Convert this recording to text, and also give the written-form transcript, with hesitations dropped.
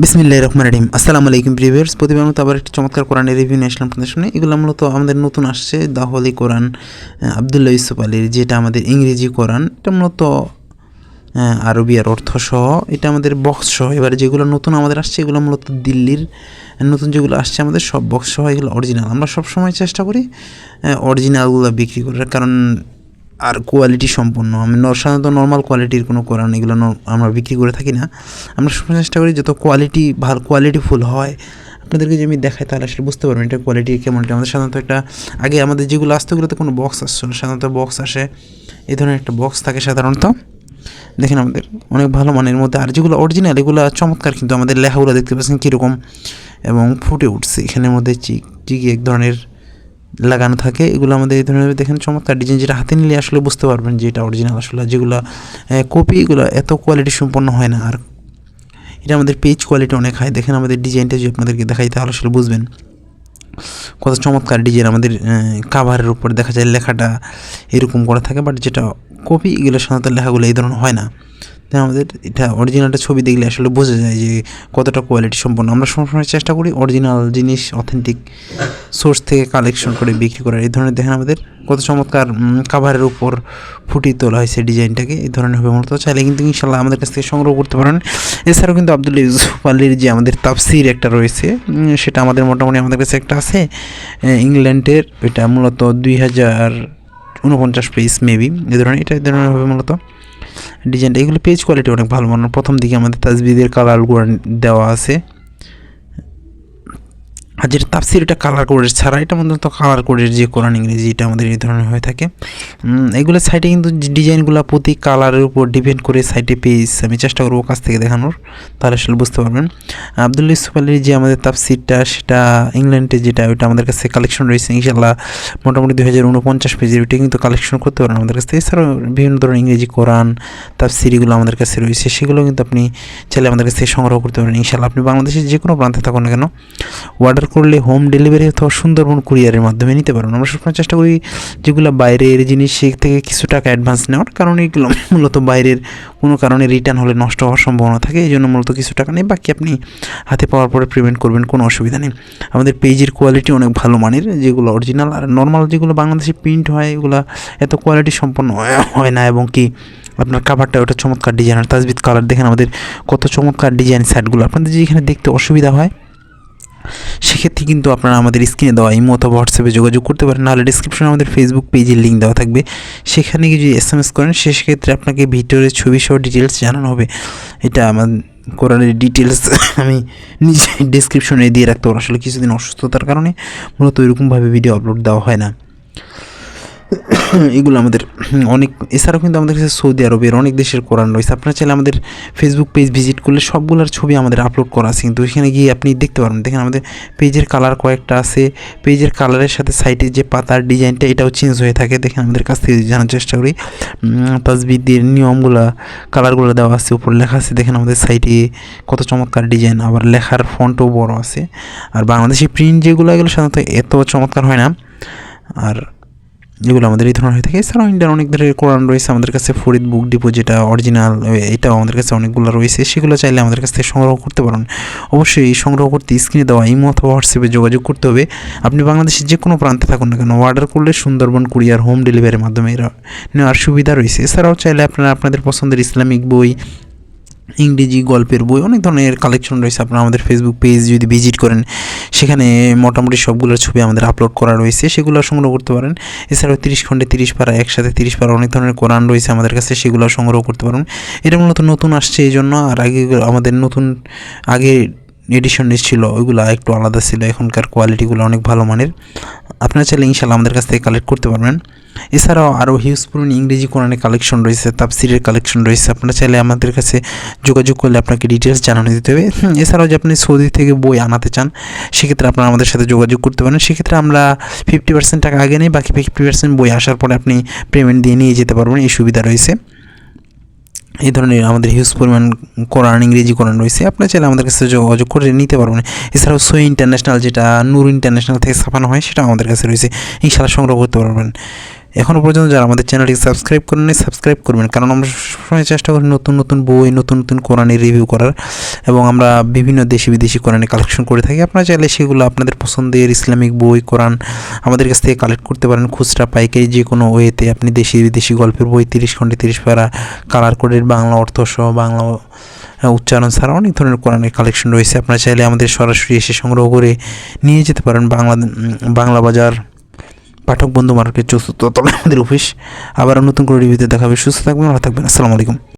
বিসমিল্লাহির রহমানির রহিম। আসসালামু আলাইকুম ভিউয়ার্স, প্রতিবার মতো আবার একটি চমৎকার কোরআনের রিভিউ নিয়ে আসলাম আপনাদের সামনে। এগুলো মূলত আমাদের নতুন আসছে দ্য হোলি কোরআন আব্দুল্লাহ ইউসুফ আলীর, যেটা আমাদের ইংরেজি কোরআন। এটা মূলত আরবি আর অর্থ সহ, এটা আমাদের বক্স সহ। এবার যেগুলো নতুন আমাদের আসছে এগুলো মূলত দিল্লির নতুন যেগুলো আসছে আমাদের সব বক্স সহ, এগুলো অরিজিনাল। আমরা সবসময় চেষ্টা করি অরিজিনালগুলো বিক্রি করার, কারণ আর কোয়ালিটি সম্পন্ন। আমি সাধারণত নর্মাল কোয়ালিটির কোনো কোরআন এগুলো আমরা বিক্রি করে থাকি না। আমরা সবসময় চেষ্টা করি যত কোয়ালিটি ভালো কোয়ালিটিফুল হয় আপনাদেরকে যে আমি দেখাই, তাহলে আসলে বুঝতে পারবেন এটা কোয়ালিটি কেমন। এটা আমাদের সাধারণত একটা আগে আমাদের যেগুলো আসতো ওগুলোতে কোনো বক্স আসছে না, সাধারণত বক্স আসে এই ধরনের একটা বক্স থাকে সাধারণত। দেখেন আমাদের অনেক ভালো মানের মধ্যে, আর যেগুলো অরিজিনাল এগুলো চমৎকার, কিন্তু আমাদের লেখাগুলো দেখতে পাচ্ছেন কীরকম এবং ফুটে উঠছে। এখানের মধ্যে চিকি এক ধরনের লাগানো থাকে। এগুলো আমাদের এই ধরনের দেখেন চমৎকার ডিজাইন, যেটা হাতে নিলে আসলে বুঝতে পারবেন যে এটা অরিজিনাল। আসলে যেগুলো কপি এগুলো এত কোয়ালিটি সম্পন্ন হয় না, আর এটা আমাদের পেজ কোয়ালিটি অনেক হাই। দেখেন আমাদের ডিজাইনটা যদি আপনাদেরকে দেখাই তাহলে আসলে বুঝবেন কত চমৎকার ডিজাইন। আমাদের কাভারের উপর দেখা যায় লেখাটা এরকম করা থাকে, বাট যেটা কপি এগুলো সাধারণত লেখাগুলো এই ধরনের হয় না। তাই আমাদের এটা অরিজিনালটা ছবি দেখলে আসলে বোঝা যায় যে কতটা কোয়ালিটি সম্পন্ন। আমরা সবসময় চেষ্টা করি অরিজিনাল জিনিস অথেন্টিক সোর্স থেকে কালেকশন করে বিক্রি করার। এই ধরনের দেখেন আমাদের কত চমৎকার কাভারের উপর ফুটিয়ে তোলা হয়েছে ডিজাইনটাকে। এই ধরনের হবে মূলত। চাইলে কিন্তু ইনশাল্লাহ আমাদের কাছ থেকে সংগ্রহ করতে পারেন। এছাড়াও কিন্তু আব্দুল্লাহ ইউসুফ আলীর যে আমাদের তাফসির একটা রয়েছে, সেটা আমাদের মোটামুটি আমাদের কাছে একটা আছে ইংল্যান্ডের। এটা মূলত 2049 পেজ মেবি এই ধরনের। এটা এই ধরনের হবে মূলত ডিজাইনটা। এগুলো পেজ কোয়ালিটি অনেক ভালো মানের। প্রথম দিকে আমাদের তাজবিদের কালারগুলো দেওয়া আছে, আর যেটা তাফসির এটা কালার কোডের ছাড়া। এটা মূলত কালার কোডের যে কোরআন ইংরেজি এটা আমাদের এই ধরনের হয়ে থাকে। এগুলো সাইটে কিন্তু ডিজাইনগুলো প্রতি কালারের উপর ডিপেন্ড করে সাইটে পেজ আমি চেষ্টা করবো কাছ থেকে দেখানোর, তাহলে আসলে বুঝতে পারবেন। আব্দুল্লাহ ইউসুফ আলীর যে আমাদের তাফসিরটা সেটা ইংল্যান্ডে যেটা, ওইটা আমাদের কাছে কালেকশন রয়েছে ইনশাল্লাহ মোটামুটি 2049 পেজের। ওইটা কিন্তু কালেকশন করতে পারেন আমাদের কাছ থেকে। এছাড়াও বিভিন্ন ধরনের ইংরেজি কোরআন তাফসিরগুলো আমাদের কাছে রয়েছে, সেগুলো কিন্তু আপনি চাইলে আমাদের কাছ থেকে সংগ্রহ করতে পারেন ইনশাল্লাহ। আপনি বাংলাদেশের যে কোনো প্রান্তে থাকুন না কেন, অর্ডার করলে হোম ডেলিভারি অথবা সুন্দরবন কুরিয়ারের মাধ্যমে নিতে পারবেন। আমরা সবসময় চেষ্টা করি যেগুলো বাইরের জিনিস সে থেকে কিছু টাকা অ্যাডভান্স নেওয়ার, কারণ এগুলো মূলত বাইরের কোনো কারণে রিটার্ন হলে নষ্ট হওয়ার সম্ভাবনা থাকে। এই জন্য মূলত কিছু টাকা নেই, বাকি আপনি হাতে পাওয়ার পরে পেমেন্ট করবেন, কোনো অসুবিধা নেই। আমাদের পেজের কোয়ালিটি অনেক ভালো মানের, যেগুলো অরিজিনাল। আর নর্মাল যেগুলো বাংলাদেশে প্রিন্ট হয় এগুলো এত কোয়ালিটি সম্পন্ন হয় না, এবং কি আপনার কাভারটা ওটা চমৎকার ডিজাইন। আর তাজবিদ কালার দেখেন আমাদের কত চমৎকার ডিজাইন সাইটগুলো। আপনাদের যদি এখানে দেখতে অসুবিধা হয় সেক্ষেত্রে কিন্তু আপনারা আমাদের স্ক্রিনে দেওয়া ইমো অথবা হোয়াটসঅ্যাপে যোগাযোগ করতে পারেন, নাহলে ডিসক্রিপশনে আমাদের ফেসবুক পেজের লিঙ্ক দেওয়া থাকবে। সেখানে যদি SMS করেন সেক্ষেত্রে আপনাকে ভিডিওর ছবি সহ ডিটেলস জানানো হবে। এটা আমার কোরআনের ডিটেলস আমি নিজে ডিসক্রিপশনে দিয়ে রাখতে পারবো। আসলে কিছুদিন অসুস্থতার কারণে মূলত ওইরকমভাবে ভিডিও আপলোড দেওয়া হয় না। এগুলো আমাদের অনেক। এছাড়াও কিন্তু আমাদের কাছে সৌদি আরবের অনেক দেশের কোরআন রয়েছে। আপনারা চাইলে আমাদের ফেসবুক পেজ ভিজিট করলে সবগুলোর ছবি আমাদের আপলোড করা আছে, কিন্তু ওইখানে গিয়ে আপনি দেখতে পারবেন। দেখেন আমাদের পেজের কালার কয়েকটা আছে, পেজের কালারের সাথে সাইটের যে পাতার ডিজাইনটা এটাও চেঞ্জ হয়ে থাকে। দেখেন আমাদের কাছ থেকে জানার চেষ্টা করি তাজবিদের নিয়মগুলো, কালারগুলো দেওয়া আছে, উপর লেখা আছে। দেখেন আমাদের সাইটে কত চমৎকার ডিজাইন, আবার লেখার ফন্টও বড় আছে। আর বাংলাদেশি প্রিন্ট যেগুলো এগুলো সাধারণত এত চমৎকার হয় না, আর যেগুলো আমাদের এই ধরনের হয়ে থাকে। এছাড়াও ইন্ডিয়ার অনেক ধরনের কোরআন রয়েছে আমাদের কাছে। ফরিদ বুক ডিপো যেটা অরিজিনাল, এটাও আমাদের কাছে অনেকগুলো রয়েছে। সেগুলো চাইলে আমাদের কাছ থেকে সংগ্রহ করতে পারেন। অবশ্যই সংগ্রহ করতে স্ক্রিনে দেওয়া ইমো অথবা হোয়াটসঅ্যাপে যোগাযোগ করতে হবে। আপনি বাংলাদেশের যে কোনো প্রান্তে থাকুন না কেন, অর্ডার করলে সুন্দরবন কুরিয়ার হোম ডেলিভারির মাধ্যমে নেওয়ার সুবিধা রয়েছে। এছাড়াও চাইলে আপনারা আপনাদের পছন্দের ইসলামিক বই, ইংরেজি গল্পের বই, অনেক ধরনের কালেকশন রয়েছে। আপনারা আমাদের ফেসবুক পেজ যদি ভিজিট করেন সেখানে মোটামুটি সবগুলোর ছবি আমাদের আপলোড করা রয়েছে, সেগুলো সংগ্রহ করতে পারেন। এছাড়াও 30 খণ্ডে 30 পারা, একসাথে 30 পারা অনেক ধরনের কোরআন রয়েছে আমাদের কাছে, সেগুলো সংগ্রহ করতে পারেন। এটা মূলত নতুন আসছে এই জন্য। আর আগে আমাদের নতুন আগে এডিশন ছিল ওইগুলো একটু আলাদা ছিল, এখনকার কোয়ালিটিগুলো অনেক ভালো মানের। আপনারা চাইলে ইনশাল্লাহ আমাদের কাছ থেকে কালেক্ট করতে পারবেন। এছাড়াও আরও হিউজ পরিমাণ ইংরেজি কোরআনের কালেকশন রয়েছে, তাফসিরের কালেকশন রয়েছে। আপনারা চাইলে আমাদের কাছে যোগাযোগ করলে আপনাকে ডিটেলস জানানো দিতে হবে। এছাড়াও যে আপনি সৌদি থেকে বই আনাতে চান সেক্ষেত্রে আপনারা আমাদের সাথে যোগাযোগ করতে পারেন। সেক্ষেত্রে আমরা 50% টাকা আগে নেই, বাকি 50% বই আসার পরে আপনি পেমেন্ট দিয়ে নিয়ে যেতে পারবেন, এই সুবিধা রয়েছে। এই ধরনের আমাদের হিউজ পরিমাণ কোরআন ইংরেজি কোরআন রয়েছে, আপনারা চাইলে আমাদের কাছে যোগাযোগ করে নিতে পারবেন। এছাড়াও সই ইন্টারন্যাশনাল যেটা নূর ইন্টারন্যাশনাল থেকে ছাপানো হয় সেটাও আমাদের কাছে রয়েছে, ইনশাআল্লাহ সংগ্রহ করতে পারবেন। এখনও পর্যন্ত যারা আমাদের চ্যানেলটি সাবস্ক্রাইব করেন নাই সাবস্ক্রাইব করবেন, কারণ আমরা সবসময় চেষ্টা করি নতুন নতুন বই, নতুন নতুন কোরআনের রিভিউ করার, এবং আমরা বিভিন্ন দেশি বিদেশি কোরআনের কালেকশন করে থাকি। আপনারা চাইলে সেগুলো আপনাদের পছন্দের ইসলামিক বই, কোরআন আমাদের কাছ থেকে কালেক্ট করতে পারেন খুচরা পাইকারি যে কোনো ওয়েতে। আপনি দেশি বিদেশি গল্পের বই 30 খণ্ডে 30 প্যারা কালার কোডের বাংলা অর্থ সহ, বাংলা উচ্চারণ ছাড়া অনেক ধরনের কোরআনের কালেকশন রয়েছে। আপনারা চাইলে আমাদের সরাসরি এসে সংগ্রহ করে নিয়ে যেতে পারেন। বাংলা বাজার, পাঠক বন্ধু মার্কেট, 4th তলায় আমাদের অফিস। আবার নতুন করে রিভিউতে দেখাবে। সুস্থ থাকবেন, ভালো থাকবেন। আসসালামু আলাইকুম।